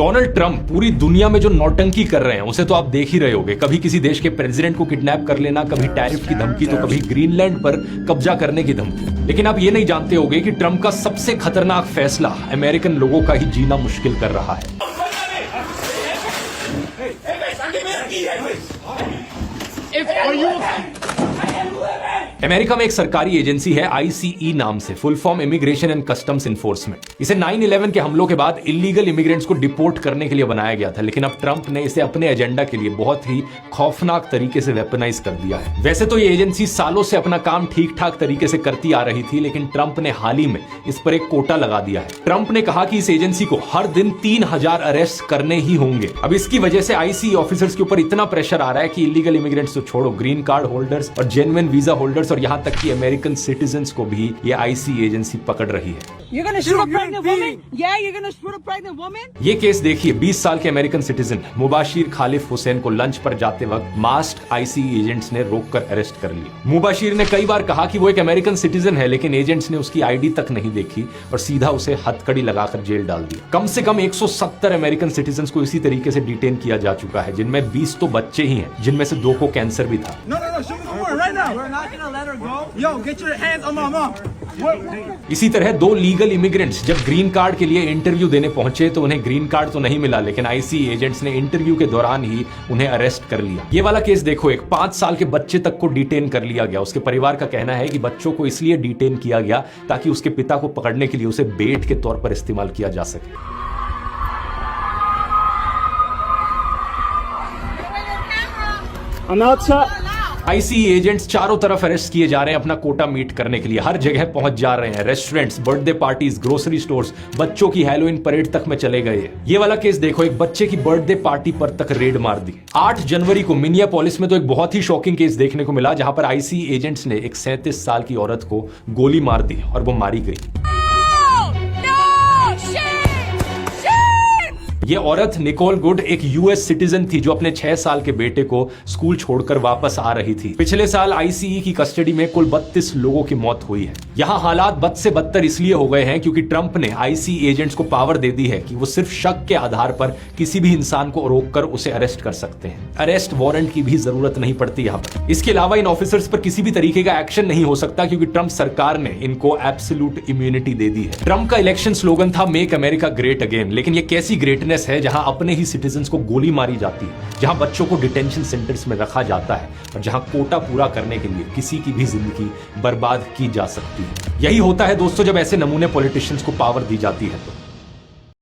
Donald Trump पूरी दुनिया में जो नौटंकी कर रहे हैं उसे तो आप देख ही रहे होगे। कभी किसी देश के प्रेसिडेंट को किडनैप कर लेना, कभी टैरिफ की धमकी, तो कभी ग्रीनलैंड पर कब्जा करने की धमकी। लेकिन आप ये नहीं जानते होंगे कि ट्रंप का सबसे खतरनाक फैसला अमेरिकन लोगों का ही जीना मुश्किल कर रहा है। अमेरिका में एक सरकारी एजेंसी है ICE नाम से, full form immigration and customs enforcement. इसे 9/11 के हमलों के बाद इलीगल इमिग्रेंट्स को डिपोर्ट करने के लिए बनाया गया था, लेकिन अब ट्रंप ने इसे अपने एजेंडा के लिए बहुत ही खौफनाक तरीके से वेपनाइज कर दिया है। वैसे तो ये एजेंसी सालों से अपना काम ठीक ठाक तरीके से करती आ रही थी, लेकिन ट्रंप ने हाल ही में इस पर एक कोटा लगा दिया है। ट्रंप ने कहा कि इस एजेंसी को हर दिन 3000 अरेस्ट करने ही होंगे। अब इसकी वजह से ICE ऑफिसर्स के ऊपर इतना प्रेशर आ रहा है कि इलीगल इमिग्रेंट्स तो छोड़ो, ग्रीन कार्ड होल्डर्स और जेन्युइन वीजा होल्डर्स और यहां तक कि अमेरिकन सिटीजंस को भी ये ICE एजेंसी पकड़ रही है। ये केस देखिए, 20 साल के अमेरिकन सिटीजन मुबाशिर खालिफ हुसैन को लंच पर जाते वक्त मास्क ICE एजेंट्स ने रोककर अरेस्ट कर लिया। मुबाशिर ने कई बार कहा कि वो एक अमेरिकन सिटीजन है, लेकिन एजेंट्स ने उसकी ID तक नहीं देखी और सीधा उसे हथकड़ी लगाकर जेल डाल दिया। कम से कम 170 अमेरिकन सिटीजंस को इसी तरीके से डिटेन किया जा चुका है, जिनमें 20 तो बच्चे ही हैं, जिनमें से 2 को कैंसर भी था। इसी तरह 2 लीगल इमिग्रेंट्स जब ग्रीन कार्ड के लिए इंटरव्यू देने पहुंचे तो उन्हें ग्रीन कार्ड तो नहीं मिला, लेकिन ICE एजेंट्स ने इंटरव्यू के दौरान ही उन्हें अरेस्ट कर लिया। ये वाला केस देखो, एक 5 साल के बच्चे तक को डिटेन कर लिया गया। उसके परिवार का कहना है कि बच्चों को इसलिए डिटेन किया गया ताकि उसके पिता को पकड़ने के लिए उसे बेट के तौर पर इस्तेमाल किया जा सके। ICE एजेंट्स चारों तरफ अरेस्ट किए जा रहे हैं अपना कोटा मीट करने के लिए, हर जगह पहुंच जा रहे हैं। Restaurants, birthday parties, grocery stores, बच्चों की हैलोवीन परेड तक में चले गए। ये वाला केस देखो, एक बच्चे की बर्थडे पार्टी पर तक रेड मार दी। 8 जनवरी को मिनियापोलिस में तो एक बहुत ही शॉकिंग केस देखने को मिला, जहां पर ICE एजेंट्स ने एक 37 साल की औरत को गोली मार दी और वो मारी गई। ये औरत निकोल गुड एक US सिटीजन थी जो अपने 6 साल के बेटे को स्कूल छोड़कर वापस आ रही थी। पिछले साल ICE की कस्टडी में कुल 32 लोगों की मौत हुई है। यहाँ हालात बद से बदतर इसलिए हो गए हैं क्योंकि ट्रंप ने ICE एजेंट्स को पावर दे दी है कि वो सिर्फ शक के आधार पर किसी भी इंसान को रोककर उसे अरेस्ट कर सकते हैं। अरेस्ट वारंट की भी जरूरत नहीं पड़ती यहाँ पर। इसके अलावा इन ऑफिसर्स पर किसी भी तरीके का एक्शन नहीं हो सकता क्योंकि ट्रंप सरकार ने इनको एब्सोल्यूट इम्यूनिटी दे दी है। ट्रंप का इलेक्शन स्लोगन था मेक अमेरिका ग्रेट अगेन, लेकिन ये कैसी ग्रेटनेस है जहां अपने ही सिटीजंस को गोली मारी जाती है, जहां बच्चों को डिटेंशन सेंटर्स में रखा जाता है और जहां कोटा पूरा करने के लिए किसी की भी जिंदगी बर्बाद की जा सकती है। यही होता है दोस्तों जब ऐसे नमूने पॉलिटिशियंस को पावर दी जाती है तो।